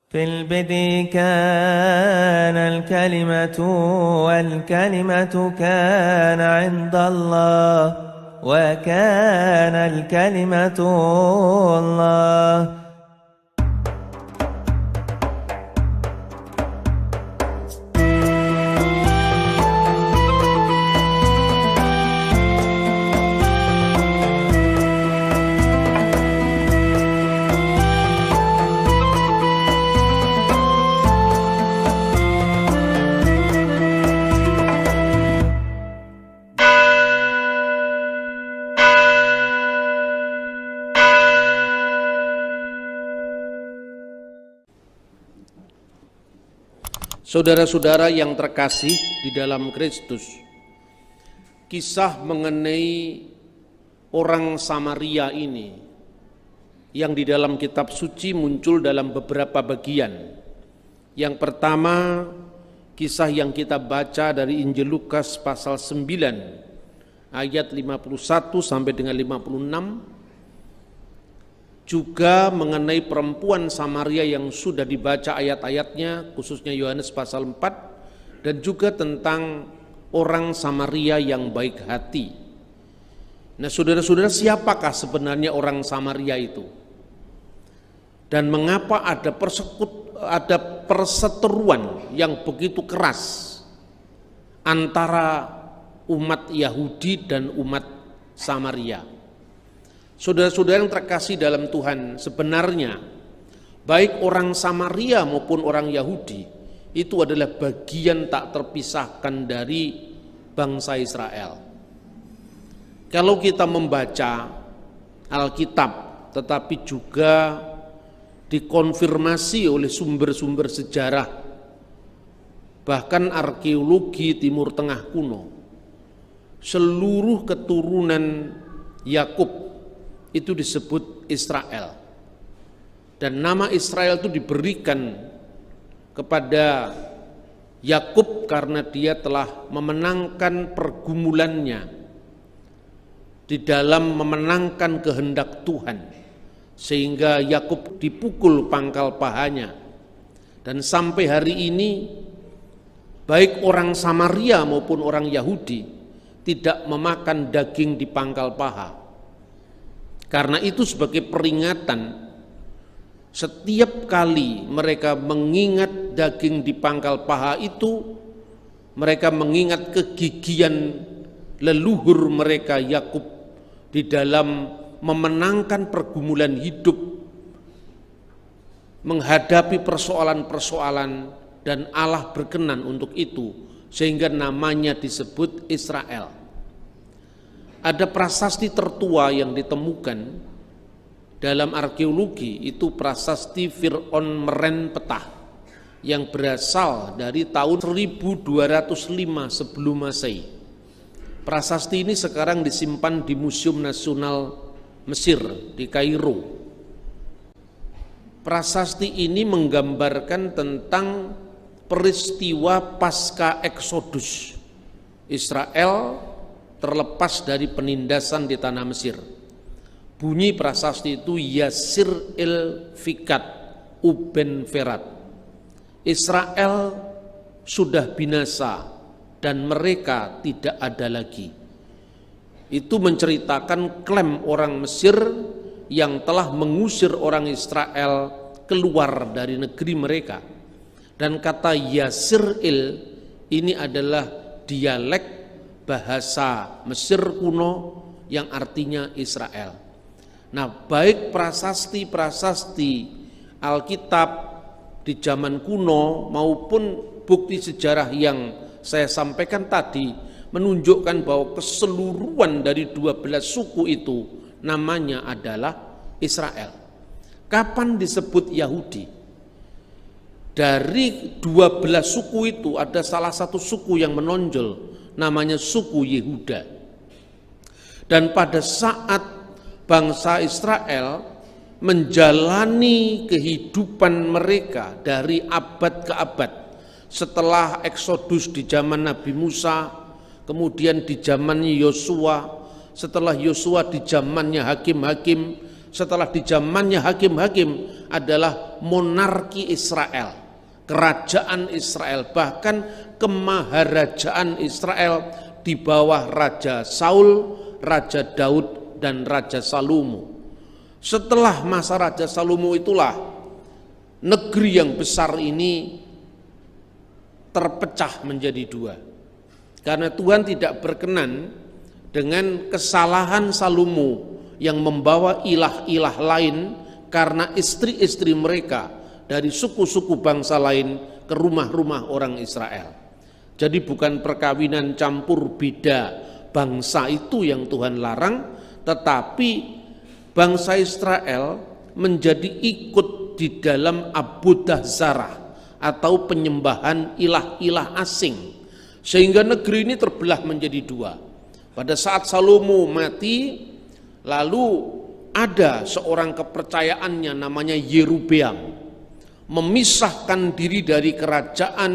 في البدء كان الكلمة والكلمة كان عند الله وكان الكلمة الله. Saudara-saudara yang terkasih di dalam Kristus, kisah mengenai orang Samaria ini yang di dalam kitab suci muncul dalam beberapa bagian. Yang pertama, kisah yang kita baca dari Injil Lukas pasal 9 ayat 51 sampai dengan 56, juga mengenai perempuan Samaria yang sudah dibaca ayat-ayatnya, khususnya Yohanes pasal 4, dan juga tentang orang Samaria yang baik hati. Nah, saudara-saudara, siapakah sebenarnya orang Samaria itu? Dan mengapa ada perseteruan yang begitu keras antara umat Yahudi dan umat Samaria? Saudara-saudara yang terkasih dalam Tuhan, sebenarnya baik orang Samaria maupun orang Yahudi itu adalah bagian tak terpisahkan dari bangsa Israel. Kalau kita membaca Alkitab tetapi juga dikonfirmasi oleh sumber-sumber sejarah, bahkan arkeologi Timur Tengah kuno, seluruh keturunan Yakub itu disebut Israel, dan nama Israel itu diberikan kepada Yakub karena dia telah memenangkan pergumulannya di dalam memenangkan kehendak Tuhan, sehingga Yakub dipukul pangkal pahanya. Dan sampai hari ini baik orang Samaria maupun orang Yahudi tidak memakan daging di pangkal paha. Karena itu sebagai peringatan, setiap kali mereka mengingat daging di pangkal paha itu, mereka mengingat kegigihan leluhur mereka Yakub di dalam memenangkan pergumulan hidup, menghadapi persoalan-persoalan, dan Allah berkenan untuk itu, sehingga namanya disebut Israel. Ada prasasti tertua yang ditemukan dalam arkeologi, itu prasasti Fir'aun Meren Petah yang berasal dari tahun 1205 sebelum Masehi. Prasasti ini sekarang disimpan di Museum Nasional Mesir di Kairo. Prasasti ini menggambarkan tentang peristiwa pasca Eksodus Israel terlepas dari penindasan di tanah Mesir. Bunyi prasasti itu Yasir il-Fikat Uben Ferat. Israel sudah binasa dan mereka tidak ada lagi. Itu menceritakan klaim orang Mesir yang telah mengusir orang Israel keluar dari negeri mereka. Dan kata Yasir-il ini adalah dialek bahasa Mesir kuno yang artinya Israel. Nah, baik prasasti-prasasti Alkitab di zaman kuno maupun bukti sejarah yang saya sampaikan tadi menunjukkan bahwa keseluruhan dari 12 suku itu namanya adalah Israel. Kapan disebut Yahudi? Dari 12 suku itu ada salah satu suku yang menonjol, namanya suku Yehuda. Dan pada saat bangsa Israel menjalani kehidupan mereka dari abad ke abad, setelah Eksodus di zaman Nabi Musa, kemudian di zamannya Yosua, setelah Yosua di zamannya hakim-hakim, setelah di zamannya hakim-hakim adalah monarki Israel, kerajaan Israel, bahkan kemaharajaan Israel di bawah Raja Saul, Raja Daud, dan Raja Salomo. Setelah masa Raja Salomo itulah negeri yang besar ini terpecah menjadi dua. Karena Tuhan tidak berkenan dengan kesalahan Salomo yang membawa ilah-ilah lain karena istri-istri mereka dari suku-suku bangsa lain ke rumah-rumah orang Israel. Jadi bukan perkawinan campur beda bangsa itu yang Tuhan larang, tetapi bangsa Israel menjadi ikut di dalam abudah zarah atau penyembahan ilah-ilah asing. Sehingga negeri ini terbelah menjadi dua. Pada saat Salomo mati, lalu ada seorang kepercayaannya namanya Yerobeam, memisahkan diri dari kerajaan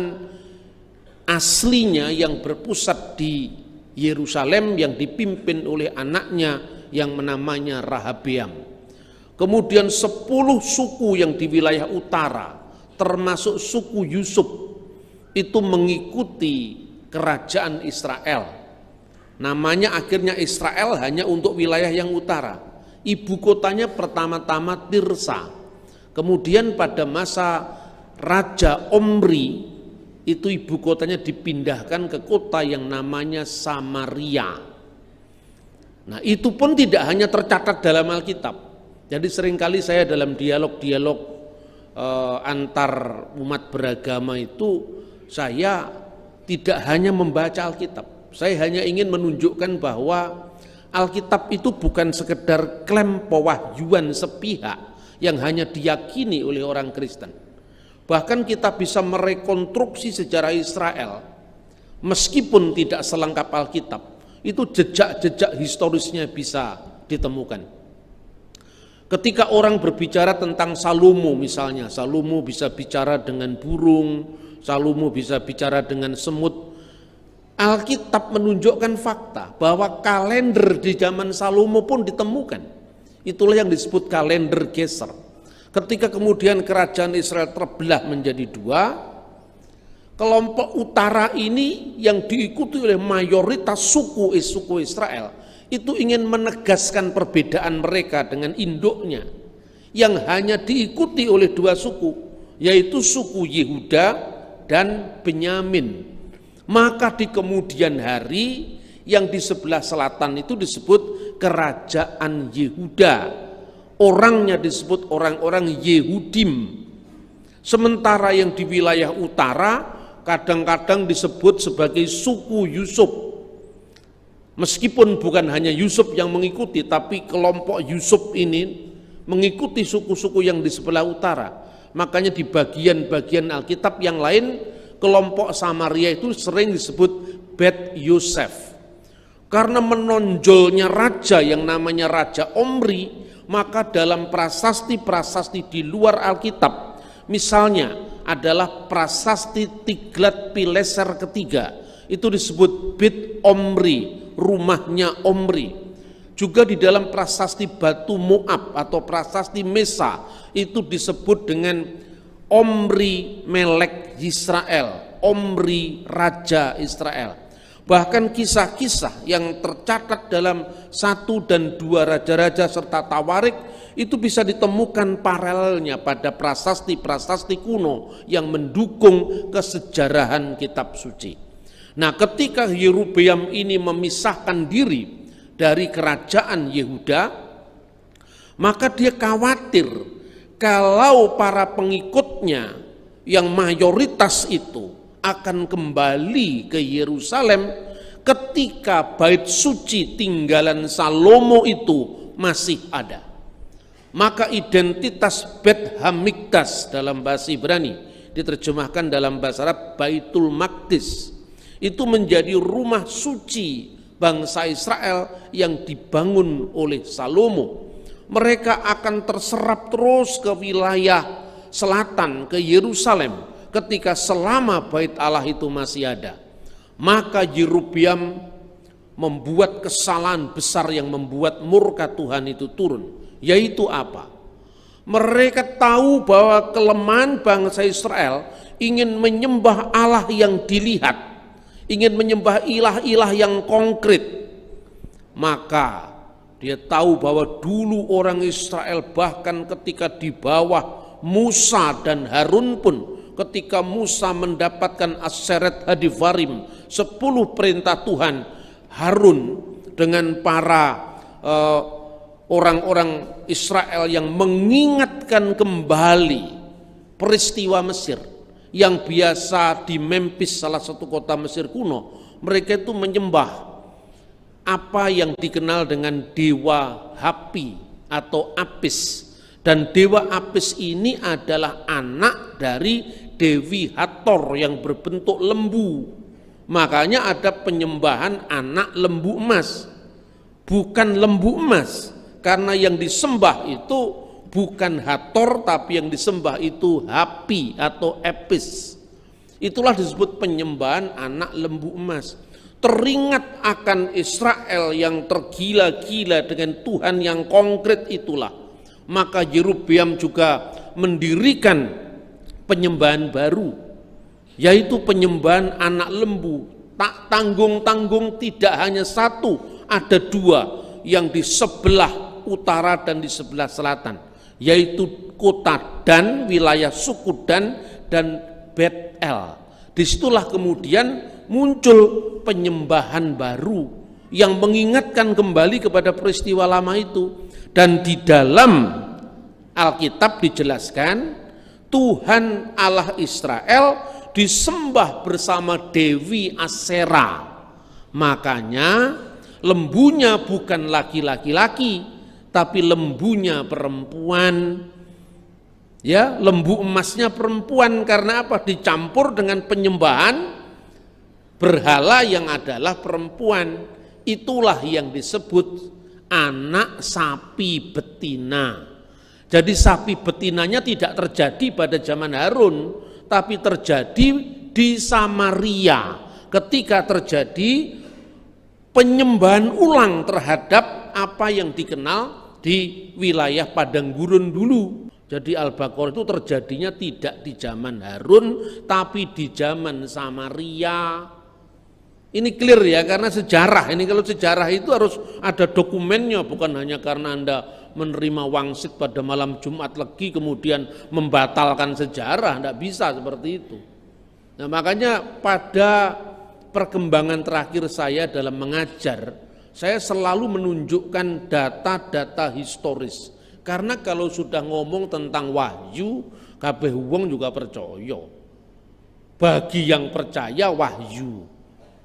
aslinya yang berpusat di Yerusalem yang dipimpin oleh anaknya yang namanya Rehabeam. Kemudian 10 suku yang di wilayah utara, termasuk suku Yusuf, itu mengikuti kerajaan Israel. Namanya akhirnya Israel hanya untuk wilayah yang utara. Ibu kotanya pertama-tama Tirsa. Kemudian pada masa Raja Omri, itu ibu kotanya dipindahkan ke kota yang namanya Samaria. Nah, itu pun tidak hanya tercatat dalam Alkitab. Jadi seringkali saya dalam dialog-dialog antar umat beragama itu, saya tidak hanya membaca Alkitab. Saya hanya ingin menunjukkan bahwa Alkitab itu bukan sekedar klaim pewahyuan sepihak yang hanya diyakini oleh orang Kristen. Bahkan kita bisa merekonstruksi sejarah Israel meskipun tidak selengkap Alkitab. Itu jejak-jejak historisnya bisa ditemukan. Ketika orang berbicara tentang Salomo misalnya, Salomo bisa bicara dengan burung, Salomo bisa bicara dengan semut. Alkitab menunjukkan fakta bahwa kalender di zaman Salomo pun ditemukan. Itulah yang disebut kalender Geser. Ketika kemudian kerajaan Israel terbelah menjadi dua, kelompok utara ini yang diikuti oleh mayoritas suku Israel itu ingin menegaskan perbedaan mereka dengan induknya yang hanya diikuti oleh dua suku, yaitu suku Yehuda dan Benyamin. Maka di kemudian hari yang di sebelah selatan itu disebut kerajaan Yehuda, orangnya disebut orang-orang Yehudim. Sementara yang di wilayah utara kadang-kadang disebut sebagai suku Yusuf. Meskipun bukan hanya Yusuf yang mengikuti, tapi kelompok Yusuf ini mengikuti suku-suku yang di sebelah utara. Makanya di bagian-bagian Alkitab yang lain, kelompok Samaria itu sering disebut Bet Yosef. Karena menonjolnya raja yang namanya Raja Omri, maka dalam prasasti-prasasti di luar Alkitab, misalnya adalah prasasti Tiglat-Pileser ketiga, itu disebut Bet Omri, rumahnya Omri. Juga di dalam prasasti Batu Moab atau prasasti Mesa itu disebut dengan Omri Melek Yisrael, Omri Raja Israel. Bahkan kisah-kisah yang tercatat dalam 1 dan 2 raja-raja serta Tawarik itu bisa ditemukan paralelnya pada prasasti-prasasti kuno yang mendukung kesejarahan kitab suci. Nah, ketika Yerobeam ini memisahkan diri dari kerajaan Yehuda, maka dia khawatir kalau para pengikutnya yang mayoritas itu akan kembali ke Yerusalem ketika bait suci tinggalan Salomo itu masih ada. Maka identitas Bet Hamikdas dalam bahasa Ibrani diterjemahkan dalam bahasa Arab Baitul Maqdis, itu menjadi rumah suci bangsa Israel yang dibangun oleh Salomo. Mereka akan terserap terus ke wilayah selatan, ke Yerusalem ketika selama bait Allah itu masih ada. Maka Yerobeam membuat kesalahan besar yang membuat murka Tuhan itu turun. Yaitu apa? Mereka tahu bahwa kelemahan bangsa Israel ingin menyembah Allah yang dilihat, ingin menyembah ilah-ilah yang konkret. Maka dia tahu bahwa dulu orang Israel bahkan ketika di bawah Musa dan Harun pun, ketika Musa mendapatkan Asyeret Hadivarim, 10 perintah Tuhan, Harun dengan para orang-orang Israel yang mengingatkan kembali peristiwa Mesir yang biasa di Memphis, salah satu kota Mesir kuno, mereka itu menyembah apa yang dikenal dengan dewa Hapi atau Apis. Dan dewa Apis ini adalah anak dari Dewi Hathor yang berbentuk lembu. Makanya ada penyembahan anak lembu emas, bukan lembu emas, karena yang disembah itu bukan Hathor, tapi yang disembah itu Hapi atau Apis. Itulah disebut penyembahan anak lembu emas. Teringat akan Israel yang tergila-gila dengan Tuhan yang konkret itulah, maka Yerobeam juga mendirikan penyembahan baru, yaitu penyembahan anak lembu. Tak tanggung-tanggung, tidak hanya satu, ada 2 yang di sebelah utara dan di sebelah selatan, yaitu kota Dan, wilayah suku Dan, dan Bet-El. Disitulah kemudian muncul penyembahan baru yang mengingatkan kembali kepada peristiwa lama itu. Dan di dalam Alkitab dijelaskan Tuhan Allah Israel disembah bersama Dewi Asyera. Makanya lembunya bukan laki-laki, tapi lembunya perempuan. Ya, lembu emasnya perempuan, karena apa? Dicampur dengan penyembahan berhala yang adalah perempuan. Itulah yang disebut anak sapi betina. Jadi sapi betinanya tidak terjadi pada zaman Harun, tapi terjadi di Samaria ketika terjadi penyembahan ulang terhadap apa yang dikenal di wilayah padang gurun dulu. Jadi Al-Baqarah itu terjadinya tidak di zaman Harun, tapi di zaman Samaria. Ini clear ya, karena sejarah. Ini kalau sejarah itu harus ada dokumennya, bukan hanya karena Anda menerima wangsit pada malam Jumat Legi kemudian membatalkan sejarah. Tidak bisa seperti itu. Nah, makanya pada perkembangan terakhir saya dalam mengajar, saya selalu menunjukkan data-data historis. Karena kalau sudah ngomong tentang wahyu, kabeh wong juga percaya. Bagi yang percaya wahyu,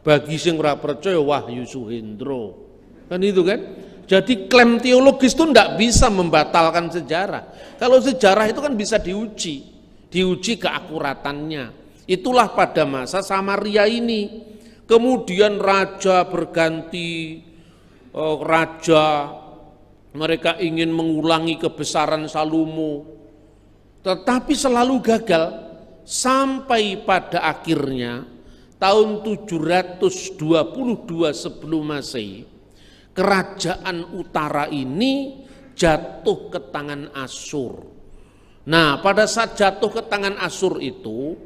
bagi sing ora percaya wahyu Suhendro. Kan itu kan? Jadi klaim teologis itu tidak bisa membatalkan sejarah. Kalau sejarah itu kan bisa diuji keakuratannya. Itulah pada masa Samaria ini. Kemudian raja berganti, raja, mereka ingin mengulangi kebesaran Salomo, tetapi selalu gagal, sampai pada akhirnya tahun 722 sebelum Masehi, kerajaan utara ini jatuh ke tangan Asyur. Nah, pada saat jatuh ke tangan Asyur itu,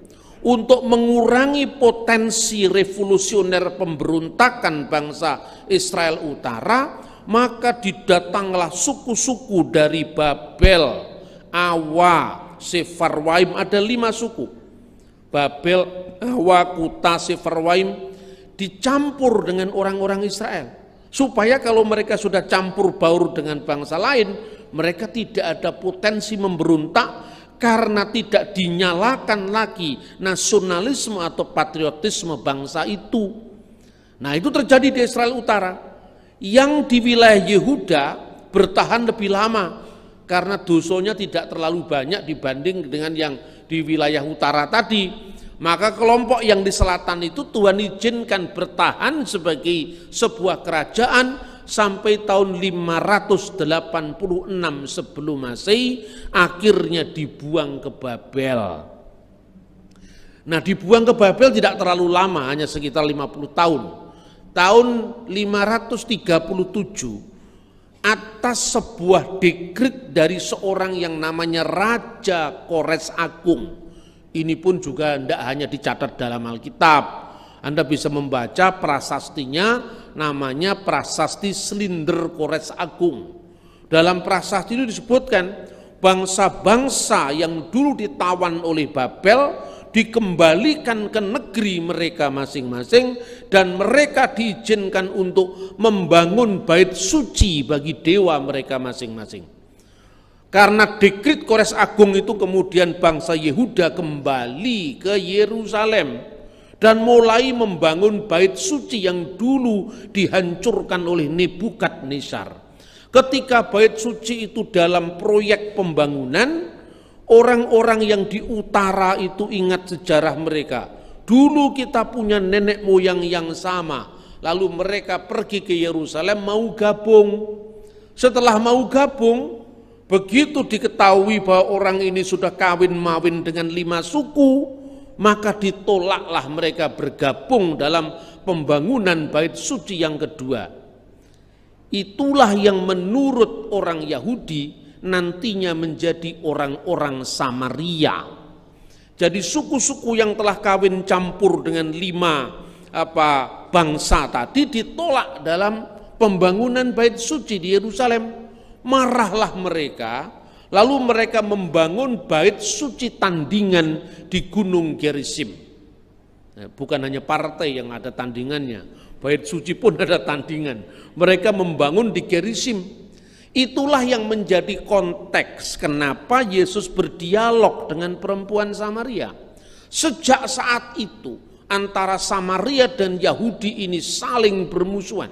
untuk mengurangi potensi revolusioner pemberontakan bangsa Israel Utara, maka didatanglah suku-suku dari Babel, Awa, Sefarwaim, ada 5 suku. Babel, Awa, Kuta, Sefarwaim dicampur dengan orang-orang Israel. Supaya kalau mereka sudah campur baur dengan bangsa lain, mereka tidak ada potensi memberontak karena tidak dinyalakan lagi nasionalisme atau patriotisme bangsa itu. Nah, itu terjadi di Israel Utara. Yang di wilayah Yehuda bertahan lebih lama karena dosanya tidak terlalu banyak dibanding dengan yang di wilayah utara tadi. Maka kelompok yang di selatan itu Tuhan izinkan bertahan sebagai sebuah kerajaan sampai tahun 586 sebelum Masehi, akhirnya dibuang ke Babel. Nah, dibuang ke Babel tidak terlalu lama, hanya sekitar 50 tahun. tahun 537 atas sebuah dekret dari seorang yang namanya Raja Kores Agung. Ini pun juga tidak hanya dicatat dalam Alkitab. Anda bisa membaca prasastinya, namanya Prasasti Slinder Kores Agung. Dalam prasasti itu disebutkan bangsa-bangsa yang dulu ditawan oleh Babel dikembalikan ke negeri mereka masing-masing dan mereka diizinkan untuk membangun bait suci bagi dewa mereka masing-masing. Karena dekret Kores Agung itu kemudian bangsa Yehuda kembali ke Yerusalem dan mulai membangun bait suci yang dulu dihancurkan oleh Nebukadnezar. Ketika bait suci itu dalam proyek pembangunan, orang-orang yang di utara itu ingat sejarah mereka. Dulu kita punya nenek moyang yang sama, lalu mereka pergi ke Yerusalem mau gabung. Setelah mau gabung, begitu diketahui bahwa orang ini sudah kawin-mawin dengan 5 suku, maka ditolaklah mereka bergabung dalam pembangunan bait suci yang kedua. Itulah yang menurut orang Yahudi nantinya menjadi orang-orang Samaria. Jadi suku-suku yang telah kawin campur dengan 5 bangsa tadi ditolak dalam pembangunan bait suci di Yerusalem. Marahlah mereka, lalu mereka membangun bait suci tandingan di Gunung Gerizim. Bukan hanya partai yang ada tandingannya, bait suci pun ada tandingan. Mereka membangun di Gerizim. Itulah yang menjadi konteks kenapa Yesus berdialog dengan perempuan Samaria. Sejak saat itu antara Samaria dan Yahudi ini saling bermusuhan.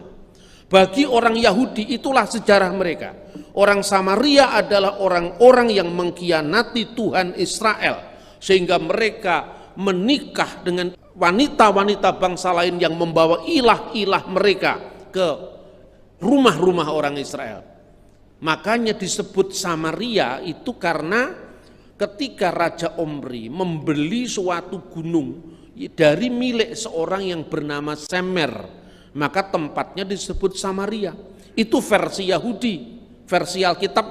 Bagi orang Yahudi itulah sejarah mereka. Orang Samaria adalah orang-orang yang mengkhianati Tuhan Israel, sehingga mereka menikah dengan wanita-wanita bangsa lain yang membawa ilah-ilah mereka ke rumah-rumah orang Israel. Makanya disebut Samaria itu karena ketika Raja Omri membeli suatu gunung dari milik seorang yang bernama Semer, maka tempatnya disebut Samaria. Itu versi Yahudi, versi Alkitab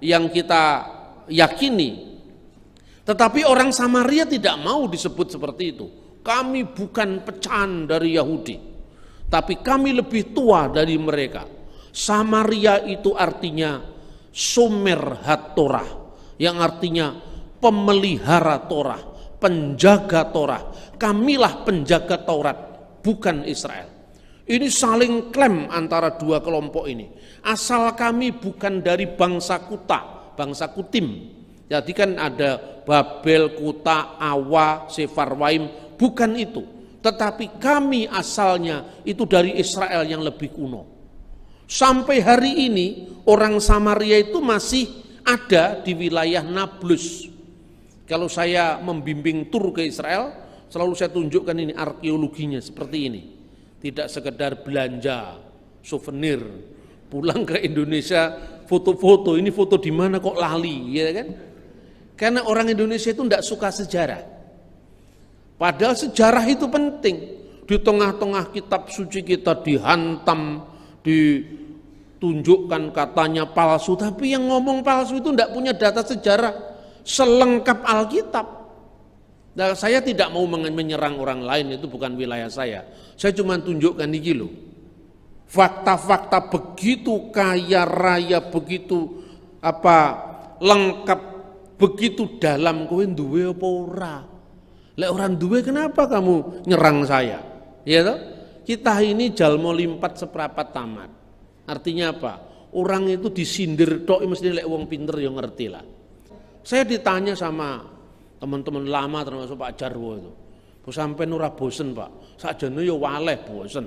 yang kita yakini. Tetapi orang Samaria tidak mau disebut seperti itu. Kami bukan pecahan dari Yahudi, tapi kami lebih tua dari mereka. Samaria itu artinya Somer HaTorah, yang artinya pemelihara Torah, penjaga Torah. Kamilah penjaga Taurat, bukan Israel. Ini saling klaim antara dua kelompok ini. Asal kami bukan dari bangsa Kuta, bangsa Kutim. Jadi kan ada Babel, Kuta, Awa, Sefarwaim, bukan itu. Tetapi kami asalnya itu dari Israel yang lebih kuno. Sampai hari ini orang Samaria itu masih ada di wilayah Nablus. Kalau saya membimbing tur ke Israel, selalu saya tunjukkan ini arkeologinya seperti ini. Tidak sekedar belanja souvenir, pulang ke Indonesia foto-foto, ini foto di mana kok lali, ya kan? Karena orang Indonesia itu tidak suka sejarah. Padahal sejarah itu penting. Di tengah-tengah kitab suci kita dihantam, ditunjukkan katanya palsu, tapi yang ngomong palsu itu tidak punya data sejarah selengkap Alkitab. Nah, saya tidak mau menyerang orang lain, itu bukan wilayah saya. Saya cuma tunjukkan ini loh. Fakta-fakta begitu kaya raya, begitu lengkap, begitu dalam, kowe duwe apa ora? Lek orang duwe kenapa kamu nyerang saya? Ya toh? Kita ini jalmo limpat seprapat tamat. Artinya apa? Orang itu disindir tok mesti lek wong pinter ya ngerti lah. Saya ditanya sama teman-teman lama termasuk Pak Jarwo itu. Sampai ora bosen Pak, sakjane ya waleh bosen.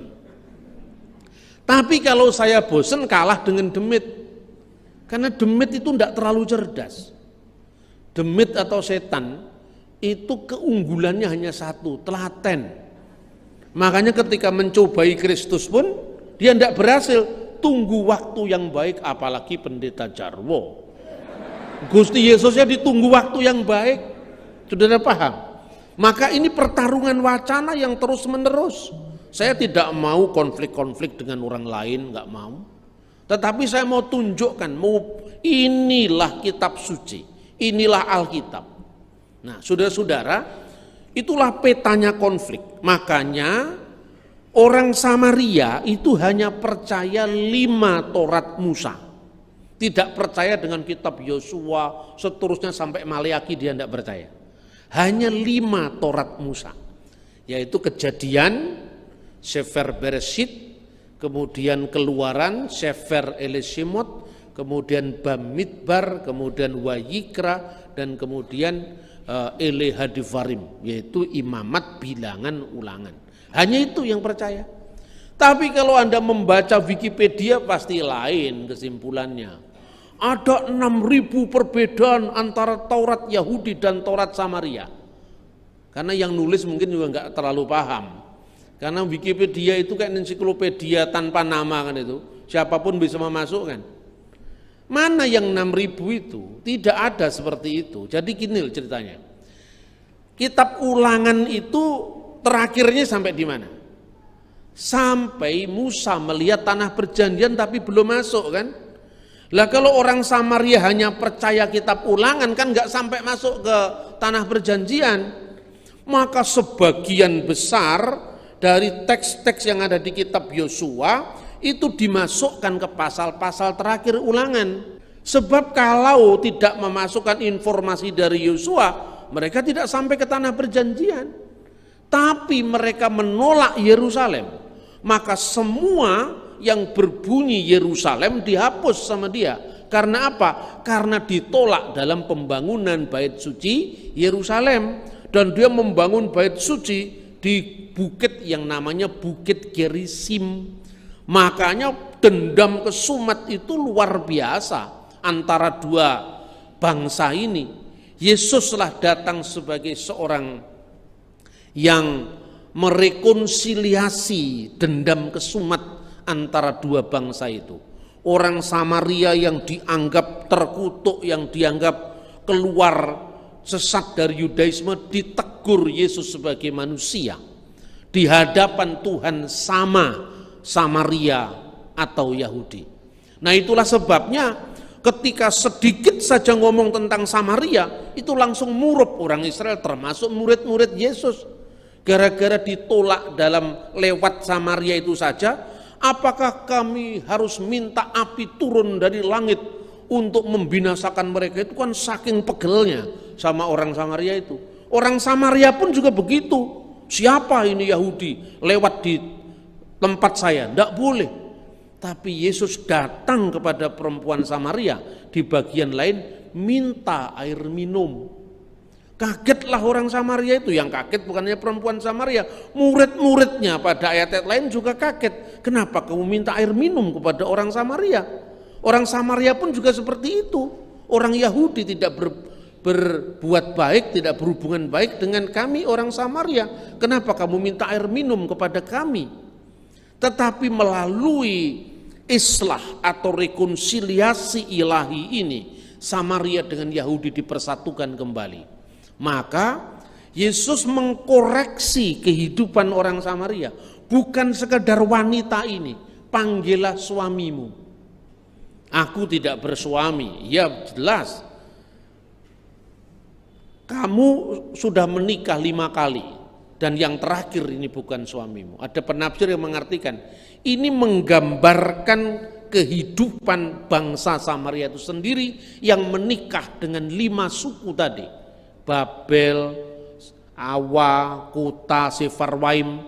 Tapi kalau saya bosen kalah dengan demit. Karena demit itu tidak terlalu cerdas. Demit atau setan itu keunggulannya hanya satu, telaten. Makanya ketika mencobai Kristus pun dia tidak berhasil. Tunggu waktu yang baik, apalagi pendeta Jarwo. Gusti Yesusnya ditunggu waktu yang baik. Saudara paham? Maka ini pertarungan wacana yang terus menerus. Saya tidak mau konflik-konflik dengan orang lain, nggak mau. Tetapi saya mau tunjukkan, inilah kitab suci, inilah Alkitab. Nah, saudara-saudara, itulah petanya konflik. Makanya orang Samaria itu hanya percaya 5 Taurat Musa. Tidak percaya dengan kitab Yosua, seterusnya sampai Maleaki dia tidak percaya. Hanya 5 Taurat Musa, yaitu Kejadian, Sefer Bereshit, kemudian Keluaran, Sefer Elishemot, kemudian Bamidbar, kemudian Wayikra, dan kemudian Elehadivarim, yaitu imamat bilangan ulangan. Hanya itu yang percaya. Tapi kalau Anda membaca Wikipedia pasti lain kesimpulannya. Ada 6.000 perbedaan antara Taurat Yahudi dan Taurat Samaria. Karena yang nulis mungkin juga nggak terlalu paham. Karena Wikipedia itu kayak ensiklopedia tanpa nama kan itu. Siapapun bisa memasukkan. Mana yang 6.000 itu? Tidak ada seperti itu. Jadi gini ceritanya. Kitab Ulangan itu terakhirnya sampai di mana? Sampai Musa melihat tanah perjanjian tapi belum masuk kan? Lah kalau orang Samaria hanya percaya kitab Ulangan kan nggak sampai masuk ke tanah perjanjian. Maka sebagian besar dari teks-teks yang ada di kitab Yosua itu dimasukkan ke pasal-pasal terakhir Ulangan. Sebab kalau tidak memasukkan informasi dari Yosua, mereka tidak sampai ke tanah perjanjian. Tapi mereka menolak Yerusalem. Maka semua yang berbunyi Yerusalem dihapus sama dia. Karena apa? Karena ditolak dalam pembangunan bait suci Yerusalem. Dan dia membangun bait suci di bukit yang namanya Bukit Gerisim. Makanya dendam kesumat itu luar biasa antara dua bangsa ini. Yesuslah datang sebagai seorang yang merekonsiliasi dendam kesumat antara dua bangsa itu. Orang Samaria yang dianggap terkutuk, yang dianggap keluar sesat dari Yudaisme, ditegur Yesus sebagai manusia. Di hadapan Tuhan sama Samaria atau Yahudi. Nah itulah sebabnya ketika sedikit saja ngomong tentang Samaria, itu langsung murup orang Israel termasuk murid-murid Yesus. Gara-gara ditolak dalam lewat Samaria itu saja, apakah kami harus minta api turun dari langit untuk membinasakan mereka? Itu kan saking pegelnya sama orang Samaria itu. Orang Samaria pun juga begitu. Siapa ini Yahudi lewat di tempat saya? Tidak boleh. Tapi Yesus datang kepada perempuan Samaria di bagian lain minta air minum. Kagetlah orang Samaria itu. Yang kaget bukannya perempuan Samaria, murid-muridnya pada ayat-ayat lain juga kaget. Kenapa kamu minta air minum kepada orang Samaria? Orang Samaria pun juga seperti itu. Orang Yahudi tidak berbuat baik, tidak berhubungan baik dengan kami orang Samaria. Kenapa kamu minta air minum kepada kami? Tetapi melalui islah atau rekonsiliasi ilahi ini, Samaria dengan Yahudi dipersatukan kembali. Maka Yesus mengkoreksi kehidupan orang Samaria. Bukan sekedar wanita ini, panggillah suamimu. Aku tidak bersuami. Ya jelas, kamu sudah menikah 5 kali dan yang terakhir ini bukan suamimu. Ada penafsir yang mengartikan ini menggambarkan kehidupan bangsa Samaria itu sendiri yang menikah dengan 5 suku tadi. Babel, Awa, Kuta, Sefarwaim.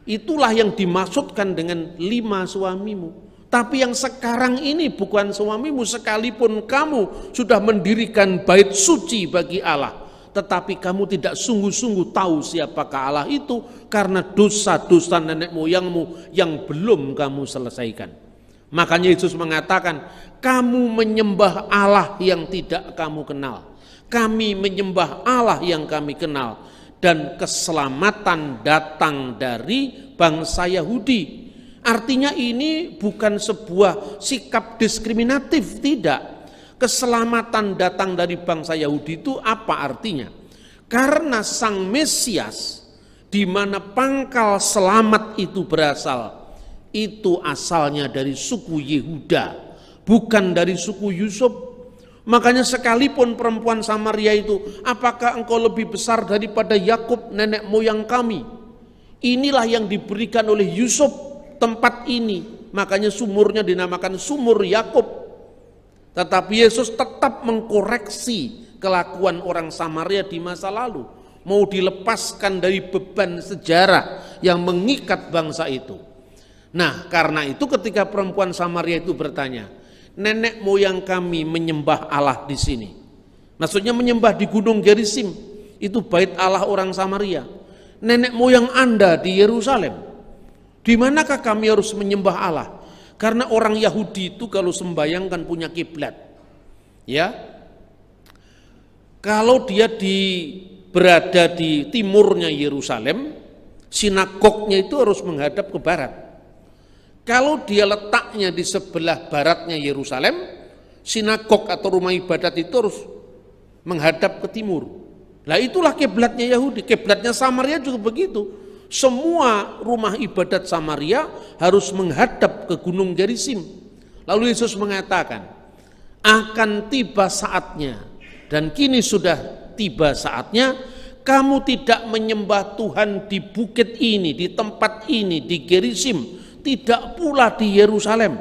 Itulah yang dimaksudkan dengan 5 suamimu. Tapi yang sekarang ini bukan suamimu, sekalipun kamu sudah mendirikan bait suci bagi Allah. Tetapi kamu tidak sungguh-sungguh tahu siapakah Allah itu karena dosa-dosa nenek moyangmu yang belum kamu selesaikan. Makanya Yesus mengatakan, kamu menyembah Allah yang tidak kamu kenal. Kami menyembah Allah yang kami kenal. Dan keselamatan datang dari bangsa Yahudi. Artinya ini bukan sebuah sikap diskriminatif, tidak. Keselamatan datang dari bangsa Yahudi itu apa artinya? Karena Sang Mesias di mana pangkal selamat itu berasal, itu asalnya dari suku Yehuda, bukan dari suku Yusuf. Makanya sekalipun perempuan Samaria itu, apakah engkau lebih besar daripada Yakub nenek moyang kami? Inilah yang diberikan oleh Yusuf tempat ini. Makanya sumurnya dinamakan sumur Yakub. Tetapi Yesus tetap mengkoreksi kelakuan orang Samaria di masa lalu, mau dilepaskan dari beban sejarah yang mengikat bangsa itu. Nah, karena itu ketika perempuan Samaria itu bertanya, nenek moyang kami menyembah Allah di sini. Maksudnya menyembah di Gunung Gerizim, itu bait Allah orang Samaria. Nenek moyang Anda di Yerusalem, di manakah kami harus menyembah Allah? Karena orang Yahudi itu kalau sembahyang kan punya kiblat, ya. Kalau dia berada di timurnya Yerusalem, sinagognya itu harus menghadap ke barat. Kalau dia letaknya di sebelah baratnya Yerusalem, sinagog atau rumah ibadat itu harus menghadap ke timur. Lah itulah kiblatnya Yahudi, kiblatnya Samaria juga begitu. Semua rumah ibadat Samaria harus menghadap ke Gunung Gerizim. Lalu Yesus mengatakan, akan tiba saatnya, dan kini sudah tiba saatnya, kamu tidak menyembah Tuhan di bukit ini, di tempat ini, di Gerizim, tidak pula di Yerusalem.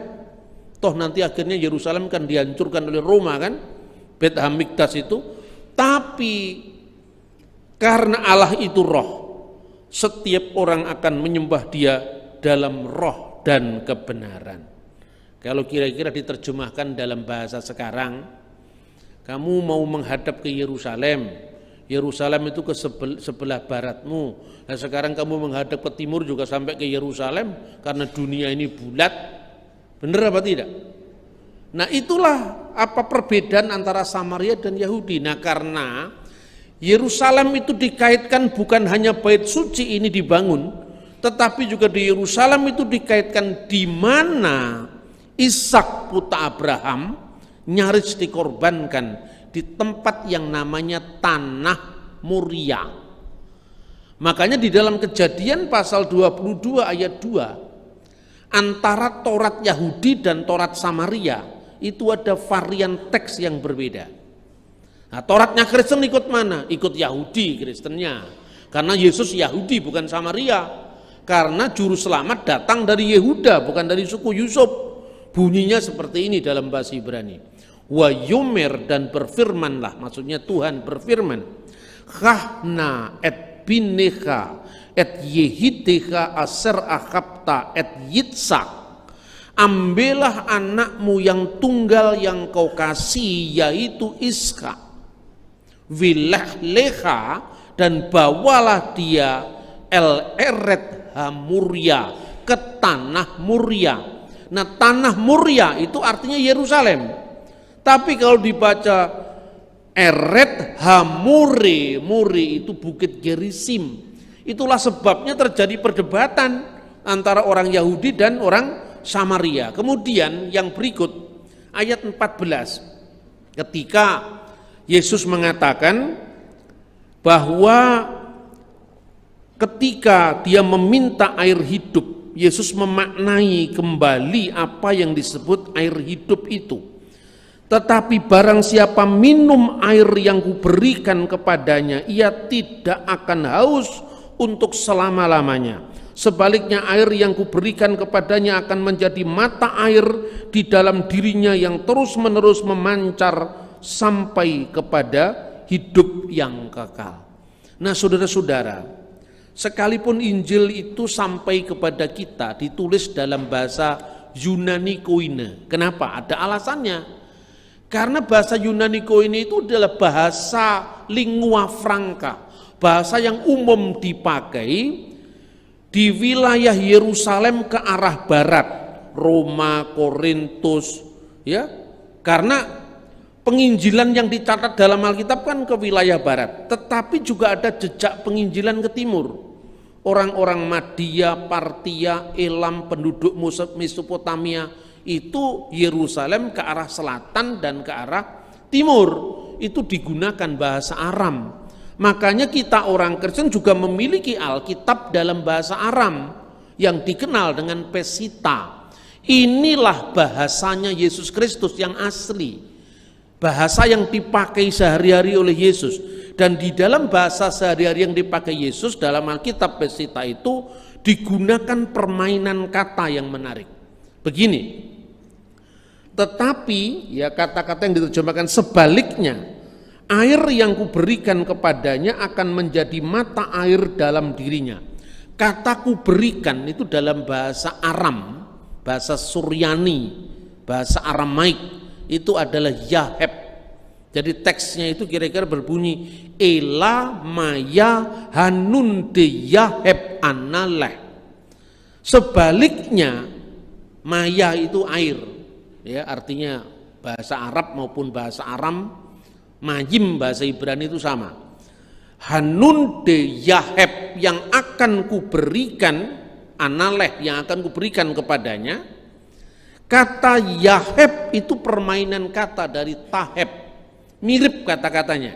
Toh nanti akhirnya Yerusalem kan dihancurkan oleh Roma kan, Bet Hamikdas itu. Tapi karena Allah itu roh, setiap orang akan menyembah dia dalam roh dan kebenaran. Kalau kira-kira diterjemahkan dalam bahasa sekarang, kamu mau menghadap ke Yerusalem, Yerusalem itu ke sebelah baratmu. Nah sekarang kamu menghadap ke timur juga sampai ke Yerusalem, karena dunia ini bulat. Benar apa tidak? Nah itulah apa perbedaan antara Samaria dan Yahudi. Nah karena Yerusalem itu dikaitkan bukan hanya bait suci ini dibangun, tetapi juga di Yerusalem itu dikaitkan di mana Ishak putra Abraham nyaris dikorbankan di tempat yang namanya Tanah Moria. Makanya di dalam Kejadian pasal 22 ayat 2, antara Taurat Yahudi dan Taurat Samaria itu ada varian teks yang berbeda. Nah, Tauratnya Kristen ikut mana? Ikut Yahudi Kristennya. Karena Yesus Yahudi bukan Samaria. Karena juru selamat datang dari Yehuda bukan dari suku Yusuf. Bunyinya seperti ini dalam bahasa Ibrani. Wa yumer, dan berfirmanlah, maksudnya Tuhan berfirman, khahna et binecha et yehidecha aser akapta et yitsak, ambillah anakmu yang tunggal yang kau kasih yaitu Ishak, wilehlecha, dan bawalah dia el eret hamuria, ke tanah Muria. Nah tanah Muria itu artinya Yerusalem. Tapi kalau dibaca Eret Hamure, Muri itu bukit Gerizim. Itulah sebabnya terjadi perdebatan antara orang Yahudi dan orang Samaria. Kemudian yang berikut ayat 14, ketika Yesus mengatakan bahwa ketika dia meminta air hidup, Yesus memaknai kembali apa yang disebut air hidup itu. Tetapi barang siapa minum air yang kuberikan kepadanya, ia tidak akan haus untuk selama-lamanya. Sebaliknya air yang kuberikan kepadanya akan menjadi mata air di dalam dirinya yang terus-menerus memancar sampai kepada hidup yang kekal. Nah saudara-saudara, sekalipun Injil itu sampai kepada kita ditulis dalam bahasa Yunani Koine. Kenapa? Ada alasannya. Karena bahasa Yunani Koine itu adalah bahasa lingua franca, bahasa yang umum dipakai di wilayah Yerusalem ke arah barat, Roma, Korintus, ya. Karena penginjilan yang dicatat dalam Alkitab kan ke wilayah barat, tetapi juga ada jejak penginjilan ke timur. Orang-orang Madia, Partia, Elam, penduduk Mesopotamia, itu Yerusalem ke arah selatan dan ke arah timur itu digunakan bahasa Aram. Makanya kita orang Kristen juga memiliki Alkitab dalam bahasa Aram yang dikenal dengan Pesita. Inilah bahasanya Yesus Kristus yang asli, bahasa yang dipakai sehari-hari oleh Yesus. Dan di dalam bahasa sehari-hari yang dipakai Yesus dalam Alkitab Pesita itu digunakan permainan kata yang menarik. Begini, tetapi ya kata-kata yang diterjemahkan sebaliknya, air yang kuberikan kepadanya akan menjadi mata air dalam dirinya. Kata kuberikan itu dalam bahasa Aram, bahasa Suryani, bahasa Aramaik itu adalah Yaheb. Jadi teksnya itu kira-kira berbunyi Ela Maya Hanun de Yaheb Analeh. Sebaliknya Maya itu air, ya artinya bahasa Arab maupun bahasa Aram, Majim bahasa Ibrani itu sama. Hanun de Yaheb yang akan kuberikan, Analeh yang akan kuberikan kepadanya. Kata Yaheb itu permainan kata dari Taheb, mirip kata-katanya,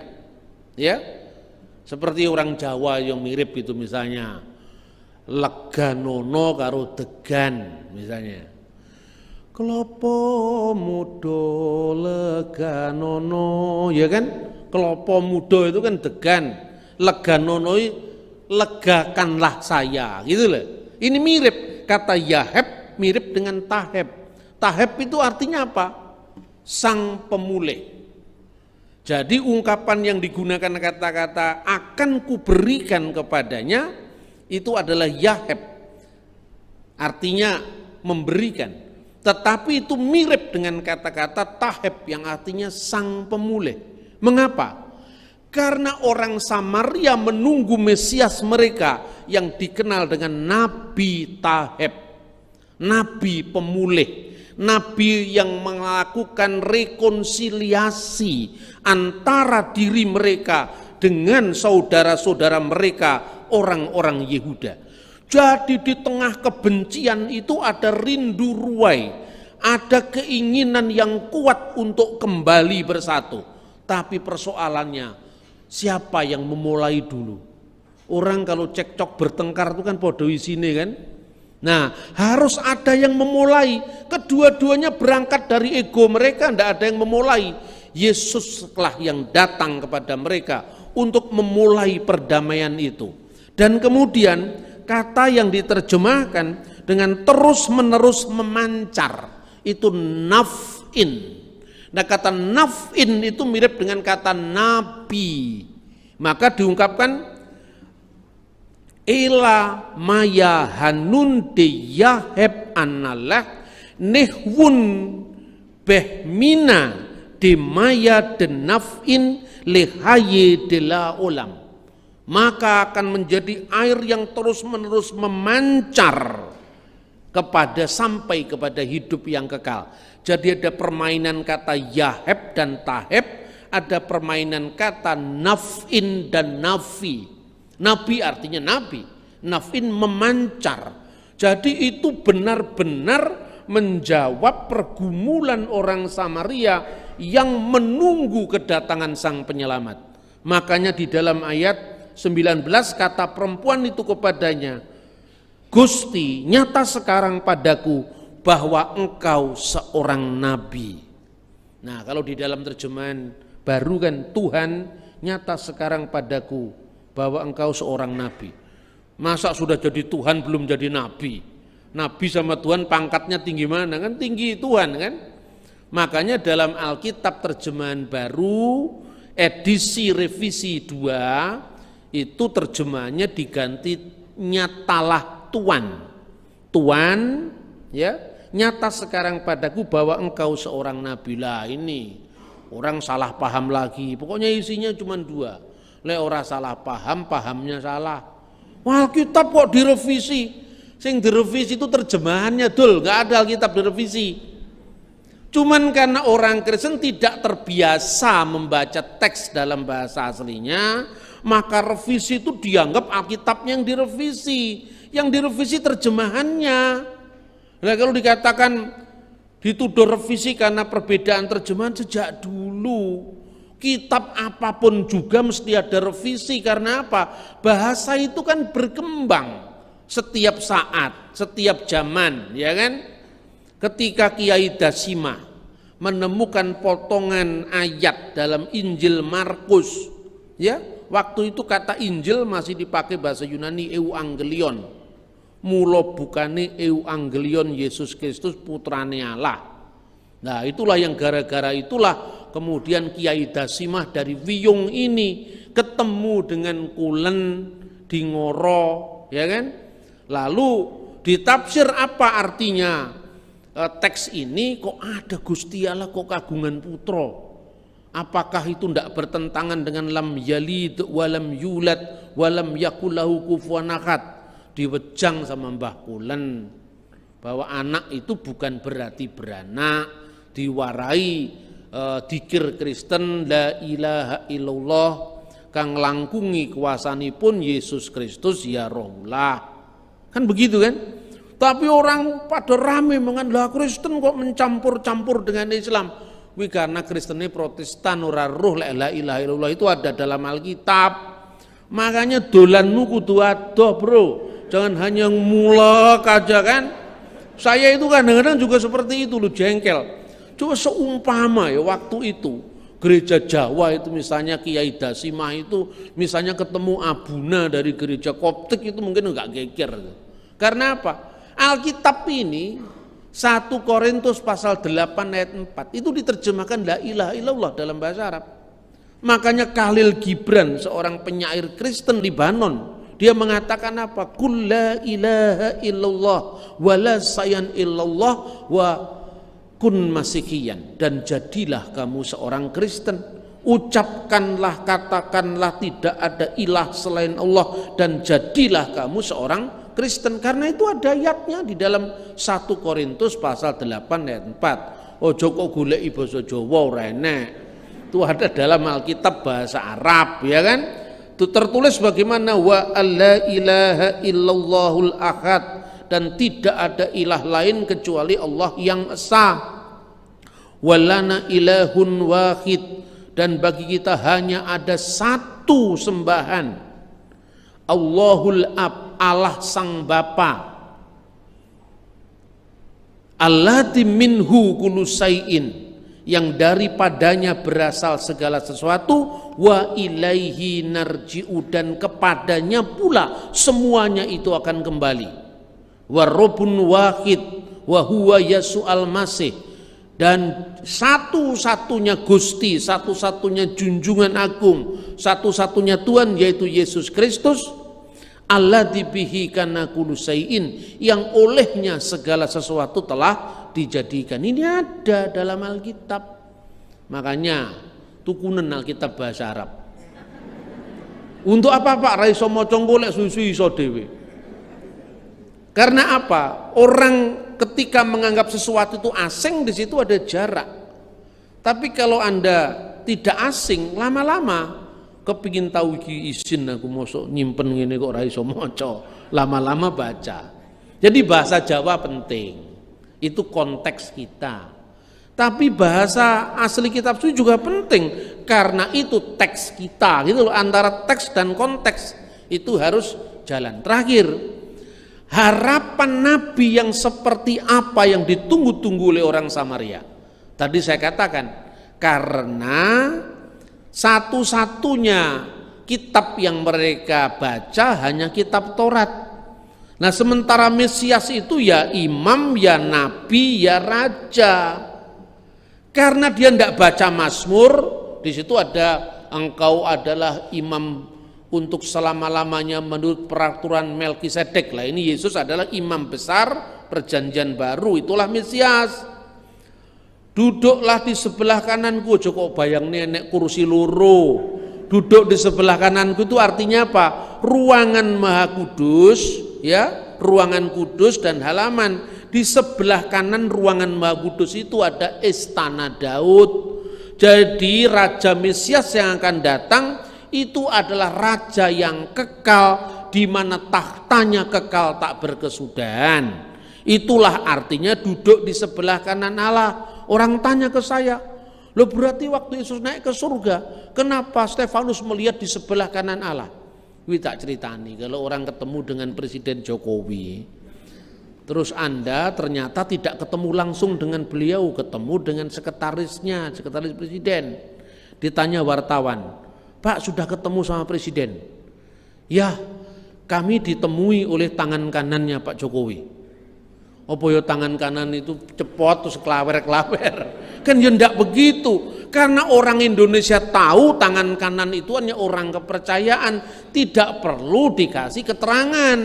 ya seperti orang Jawa yang mirip itu, misalnya leganono karo degan misalnya. Klopo mudo leganono, ya kan? Klopo mudo itu kan degan, leganono legakanlah saya, gitu loh. Ini mirip, kata Yaheb mirip dengan Taheb. Taheb itu artinya apa? Sang pemulih. Jadi ungkapan yang digunakan kata-kata akan kuberikan kepadanya itu adalah Yaheb, artinya memberikan. Tetapi itu mirip dengan kata-kata Taheb yang artinya sang pemulih. Mengapa? Karena orang Samaria menunggu Mesias mereka yang dikenal dengan Nabi Taheb, Nabi pemulih, Nabi yang melakukan rekonsiliasi antara diri mereka dengan saudara-saudara mereka orang-orang Yehuda. Jadi di tengah kebencian itu ada rindu ruai, ada keinginan yang kuat untuk kembali bersatu. Tapi persoalannya, siapa yang memulai dulu? Orang kalau cekcok bertengkar itu kan podo isine kan. Nah, harus ada yang memulai. Kedua-duanya berangkat dari ego mereka, tidak ada yang memulai. Yesuslah yang datang kepada mereka untuk memulai perdamaian itu. Dan kemudian kata yang diterjemahkan dengan terus-menerus memancar itu naf'in. Nah, kata naf'in itu mirip dengan kata nabi. Maka diungkapkan Ela maya hanun de Yaheb analah nehwun behmina de maya de naf'in lehaye de la olam. Maka akan menjadi air yang terus-menerus memancar sampai kepada hidup yang kekal. Jadi ada permainan kata Yaheb dan Taheb, ada permainan kata naf'in dan nafi. Nabi artinya nabi, naf'in memancar. Jadi itu benar-benar menjawab pergumulan orang Samaria yang menunggu kedatangan sang penyelamat. Makanya di dalam ayat 19 kata perempuan itu kepadanya, Gusti, nyata sekarang padaku bahwa engkau seorang nabi. Nah, kalau di dalam terjemahan baru kan, Tuhan nyata sekarang padaku bahwa engkau seorang nabi. Masa sudah jadi Tuhan belum jadi nabi? Nabi sama Tuhan pangkatnya tinggi mana? Kan tinggi Tuhan kan? Makanya dalam Alkitab terjemahan baru edisi revisi 2 itu terjemahannya diganti nyatalah Tuhan. Tuhan ya, nyata sekarang padaku bahwa engkau seorang nabi. Lah ini orang salah paham lagi. Pokoknya isinya cuma 2. Le ora salah paham, pahamnya salah. Wah, Alkitab kok direvisi? Sing direvisi itu terjemahannya dul, nggak ada Alkitab direvisi. Cuman karena orang Kristen tidak terbiasa membaca teks dalam bahasa aslinya, maka revisi itu dianggap Alkitabnya yang direvisi. Yang direvisi terjemahannya. Nah, kalau dikatakan dituduh revisi karena perbedaan terjemahan sejak dulu, Kitab apapun juga mesti ada revisi, karena apa? Bahasa itu kan berkembang setiap saat, setiap zaman, ya kan? Ketika Kiai Dasimah menemukan potongan ayat dalam Injil Markus, ya, waktu itu kata Injil masih dipakai bahasa Yunani euangelion. Mula bukane euangelion Yesus Kristus putrane Allah. Nah, itulah yang gara-gara itulah kemudian Kiai Dasimah dari Wiyung ini ketemu dengan Kulen di Ngoro, ya kan? Lalu ditafsir apa artinya teks ini, kok ada Gusti Allah kok kagungan putra? Apakah itu tidak bertentangan dengan lam yalid walam yulad walam yakulahu kufuwan ahad? Diwejang sama Mbah Kulen bahwa anak itu bukan berarti beranak, diwarai dikir Kristen la ilaha illallah kang langkungi kuasanipun Yesus Kristus ya rohullah, kan begitu kan? Tapi orang pada rame mengan, lah Kristen kok mencampur-campur dengan Islam. Wih, karena Kristennya Protestan ora roh la ilaha illallah itu ada dalam Alkitab. Makanya dolanmu kudu adoh, Bro. Jangan hanya mulek aja kan. Saya itu kadang-kadang juga seperti itu loh, jengkel. Coba seumpama ya waktu itu gereja Jawa itu misalnya Kiai Dasimah itu misalnya ketemu abuna dari gereja Koptik itu mungkin enggak geger. Karena apa? Alkitab ini 1 Korintus pasal 8 ayat 4 itu diterjemahkan la ilaha illallah dalam bahasa Arab. Makanya Khalil Gibran, seorang penyair Kristen Libanon, dia mengatakan apa? Qul la ilaha illallah wa la sayan illallah wa kun masihiyan, dan jadilah kamu seorang Kristen. Ucapkanlah, katakanlah tidak ada ilah selain Allah dan jadilah kamu seorang Kristen. Karena itu ada ayatnya di dalam 1 Korintus pasal 8 ayat 4. Ojo kok goleki basa Jawa ora enek. Itu ada dalam Alkitab bahasa Arab, ya kan? Itu tertulis bagaimana wa alla ilaha illallahul ahad, dan tidak ada ilah lain kecuali Allah yang esa. Walana ilahun wahid, dan bagi kita hanya ada satu sembahan, Allahul Ab, Allah Sang Bapa. Allati minhu kullu syai'in, yang daripadanya berasal segala sesuatu, wa ilaihi narji'u, dan kepadanya pula semuanya itu akan kembali. Wa rabbun wahid wa huwa Yasu'al Masih, dan satu-satunya Gusti, satu-satunya junjungan agung, satu-satunya Tuhan yaitu Yesus Kristus. Alladzi bihi kana kullu syai'in, yang olehnya segala sesuatu telah dijadikan. Ini ada dalam Alkitab. Makanya tukunen Alkitab bahasa Arab. Untuk apa Pak? Ra iso maca golek susu iso dhewe. Karena apa? Orang ketika menganggap sesuatu itu asing, di situ ada jarak. Tapi kalau Anda tidak asing, lama-lama kepingin tahu iki isin aku mosok nyimpen ngene kok ora iso maca, lama-lama baca. Jadi bahasa Jawa penting. Itu konteks kita. Tapi bahasa asli kitab suci juga penting, karena itu teks kita gitu loh, antara teks dan konteks itu harus jalan. Terakhir, harapan Nabi yang seperti apa yang ditunggu-tunggu oleh orang Samaria? Tadi saya katakan, karena satu-satunya kitab yang mereka baca hanya kitab Taurat. Nah, sementara Mesias itu ya imam, ya nabi, ya raja. Karena dia tidak baca Mazmur, di situ ada engkau adalah imam untuk selama-lamanya menurut peraturan Melkisedek. Lah ini Yesus adalah imam besar perjanjian baru, itulah Mesias. Duduklah di sebelah kananku, kok bayang nenek kursi loro. Duduk di sebelah kananku itu artinya apa? Ruangan Maha Kudus, ya, ruangan kudus dan halaman. Di sebelah kanan ruangan Maha Kudus itu ada istana Daud. Jadi Raja Mesias yang akan datang itu adalah raja yang kekal, di mana tahtanya kekal tak berkesudahan. Itulah artinya duduk di sebelah kanan Allah. Orang tanya ke saya, Loh berarti waktu Yesus naik ke surga, kenapa Stefanus melihat di sebelah kanan Allah? Wih tak ceritani, kalau orang ketemu dengan Presiden Jokowi, terus Anda ternyata tidak ketemu langsung dengan beliau, ketemu dengan sekretarisnya, sekretaris Presiden. Ditanya wartawan, Pak sudah ketemu sama Presiden? Ya, kami ditemui oleh tangan kanannya Pak Jokowi. Apa ya tangan kanan itu cepot terus kelawer-kelawer? Kan ya ndak begitu. Karena orang Indonesia tahu tangan kanan itu hanya orang kepercayaan, tidak perlu dikasih keterangan.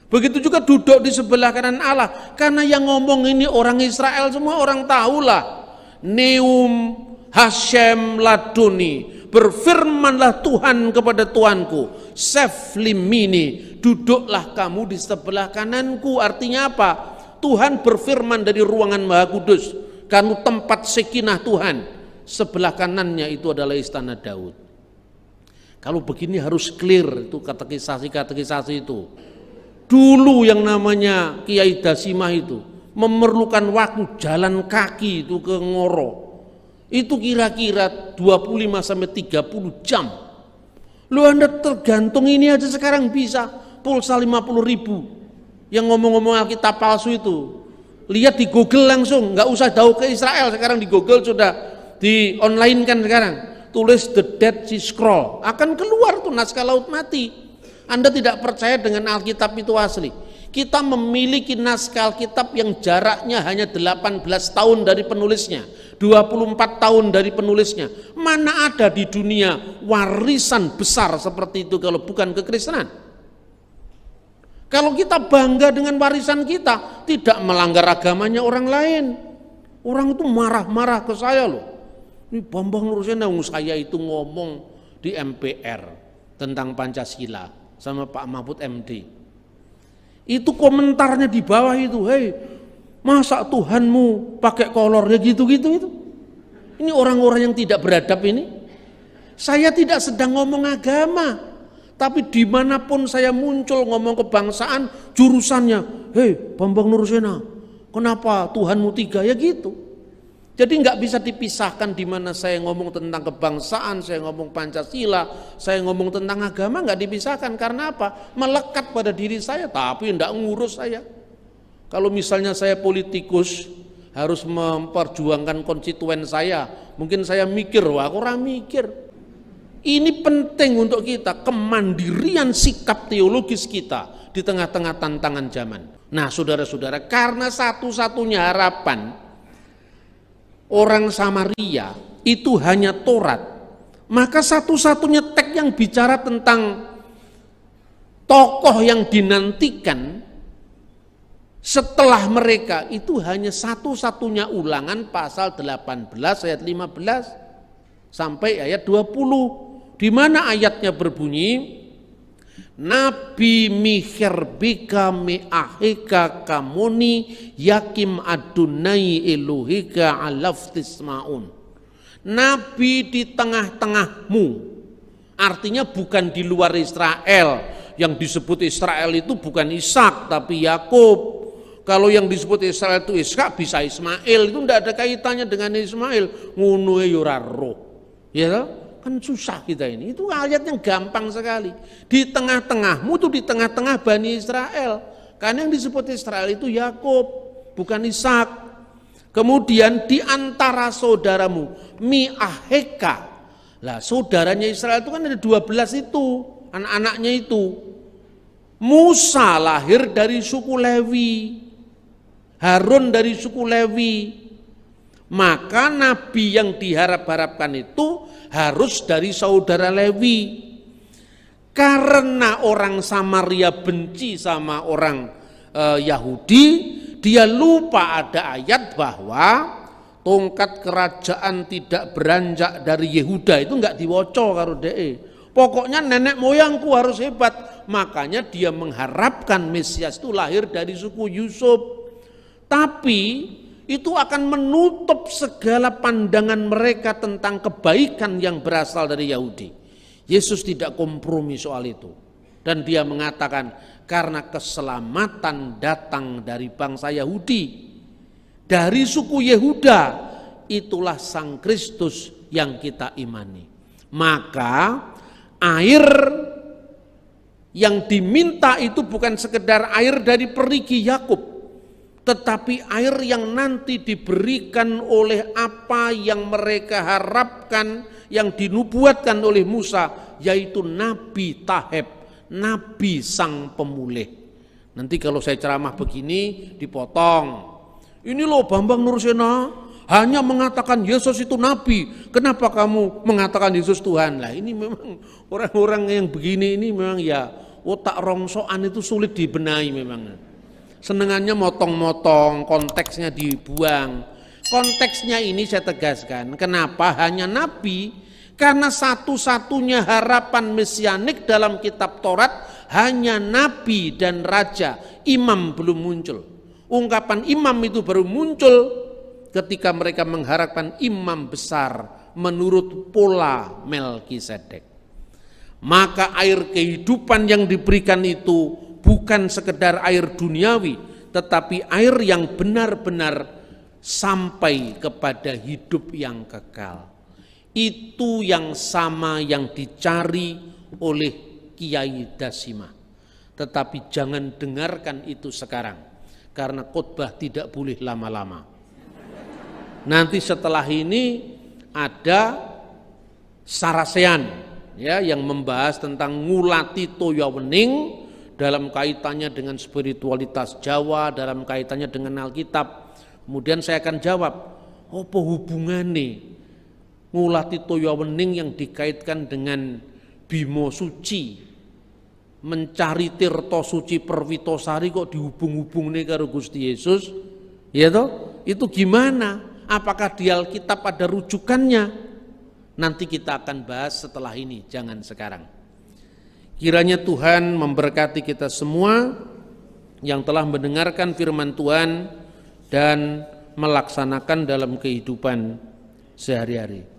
Begitu juga duduk di sebelah kanan Allah, karena yang ngomong ini orang Israel semua orang tahulah. Neum Hashem laduni, berfirmanlah Tuhan kepada Tuanku, Seflimini, duduklah kamu di sebelah kananku. Artinya apa? Tuhan berfirman dari ruangan Maha Kudus, karena tempat sekinah Tuhan, sebelah kanannya itu adalah istana Daud. Kalau begini harus clear itu katekisasi itu. Dulu yang namanya Kiai Dasimah itu memerlukan waktu jalan kaki itu ke Ngoro. Itu kira-kira 25 sampai 30 jam. Lu Anda tergantung ini aja sekarang bisa pulsa 50.000. Yang ngomong-ngomong Alkitab palsu itu, lihat di Google langsung, nggak usah jauh ke Israel, sekarang di Google sudah di online kan sekarang. Tulis The Dead Sea Scroll, akan keluar tuh naskah laut mati. Anda tidak percaya dengan Alkitab itu asli? Kita memiliki naskah Alkitab yang jaraknya hanya 18 tahun dari penulisnya, 24 tahun dari penulisnya. Mana ada di dunia warisan besar seperti itu kalau bukan kekristenan? Kalau kita bangga dengan warisan kita, tidak melanggar agamanya orang lain. Orang itu marah-marah ke saya loh. Ini Bambang Nurusena, saya itu ngomong di MPR tentang Pancasila sama Pak Mahfud MD. Itu komentarnya di bawah itu, hei, masa Tuhanmu pakai kolor ya gitu-gitu itu. Ini orang-orang yang tidak beradab ini. Saya tidak sedang ngomong agama, tapi dimanapun saya muncul ngomong kebangsaan, jurusannya, hei Bambang Nurusena, kenapa Tuhanmu tiga ya gitu. Jadi nggak bisa dipisahkan di mana saya ngomong tentang kebangsaan, saya ngomong Pancasila, saya ngomong tentang agama, nggak dipisahkan. Karena apa? Melekat pada diri saya, tapi nggak ngurus saya. Kalau misalnya saya politikus, harus memperjuangkan konstituen saya, mungkin saya mikir, wah aku orang mikir. Ini penting untuk kita, kemandirian sikap teologis kita di tengah-tengah tantangan zaman. Nah saudara-saudara, karena satu-satunya harapan orang Samaria itu hanya Taurat, maka satu-satunya teks yang bicara tentang tokoh yang dinantikan setelah mereka itu hanya satu-satunya Ulangan pasal 18 ayat 15 sampai ayat 20, di mana ayatnya berbunyi, Nabi miherbika me'ahika kamoni yakim adunai elohika alaftismaun. Nabi di tengah-tengahmu, artinya bukan di luar Israel. Yang disebut Israel itu bukan Ishak tapi Yakub. Kalau yang disebut Israel itu Ishak bisa Ismail, itu tidak ada kaitannya dengan Ismail. Ngono ya ora roh. Ya kan susah kita ini. Itu ayat yang gampang sekali. Di tengah-tengahmu tuh di tengah-tengah Bani Israel. Karena yang disebut Israel itu Yakub, bukan Ishak. Kemudian di antara saudaramu, mi'aheka. Lah saudaranya Israel itu kan ada 12 itu, anak-anaknya itu. Musa lahir dari suku Lewi, Harun dari suku Lewi. Maka nabi yang diharap-harapkan itu harus dari saudara Lewi. Karena orang Samaria benci sama orang Yahudi, dia lupa ada ayat bahwa tongkat kerajaan tidak beranjak dari Yehuda, itu enggak diwoco karo DE. Pokoknya nenek moyangku harus hebat. Makanya dia mengharapkan Mesias itu lahir dari suku Yusuf. Tapi itu akan menutup segala pandangan mereka tentang kebaikan yang berasal dari Yahudi. Yesus tidak kompromi soal itu. Dan dia mengatakan, karena keselamatan datang dari bangsa Yahudi, dari suku Yehuda, itulah Sang Kristus yang kita imani. Maka air yang diminta itu bukan sekedar air dari perigi Yakub, tetapi air yang nanti diberikan oleh apa yang mereka harapkan, yang dinubuatkan oleh Musa, yaitu Nabi Taheb, Nabi Sang Pemulih. Nanti kalau saya ceramah begini dipotong. Ini loh Bambang Nursena hanya mengatakan Yesus itu Nabi. Kenapa kamu mengatakan Yesus Tuhan? Lah ini memang orang-orang yang begini ini memang ya otak rongsokan itu sulit dibenahi memang. Senengannya motong-motong, konteksnya dibuang. Konteksnya ini saya tegaskan, kenapa hanya Nabi? Karena satu-satunya harapan mesianik dalam kitab Taurat hanya nabi dan raja, imam belum muncul. Ungkapan imam itu baru muncul ketika mereka mengharapkan imam besar menurut pola Melkisedek. Maka air kehidupan yang diberikan itu bukan sekedar air duniawi, tetapi air yang benar-benar sampai kepada hidup yang kekal. Itu yang sama yang dicari oleh Kiai Dasimah. Tetapi jangan dengarkan itu sekarang, karena khotbah tidak boleh lama-lama. Nanti setelah ini ada sarasean ya yang membahas tentang ngulati toya wening dalam kaitannya dengan spiritualitas Jawa, dalam kaitannya dengan Alkitab. Kemudian saya akan jawab, apa hubungannya ngulati toya wening yang dikaitkan dengan Bimo Suci, mencari tirta suci Perwitosari kok dihubung-hubungne karo Gusti Yesus? Ya toh? Itu gimana? Apakah di Alkitab ada rujukannya? Nanti kita akan bahas setelah ini, jangan sekarang. Kiranya Tuhan memberkati kita semua yang telah mendengarkan firman Tuhan dan melaksanakan dalam kehidupan sehari-hari.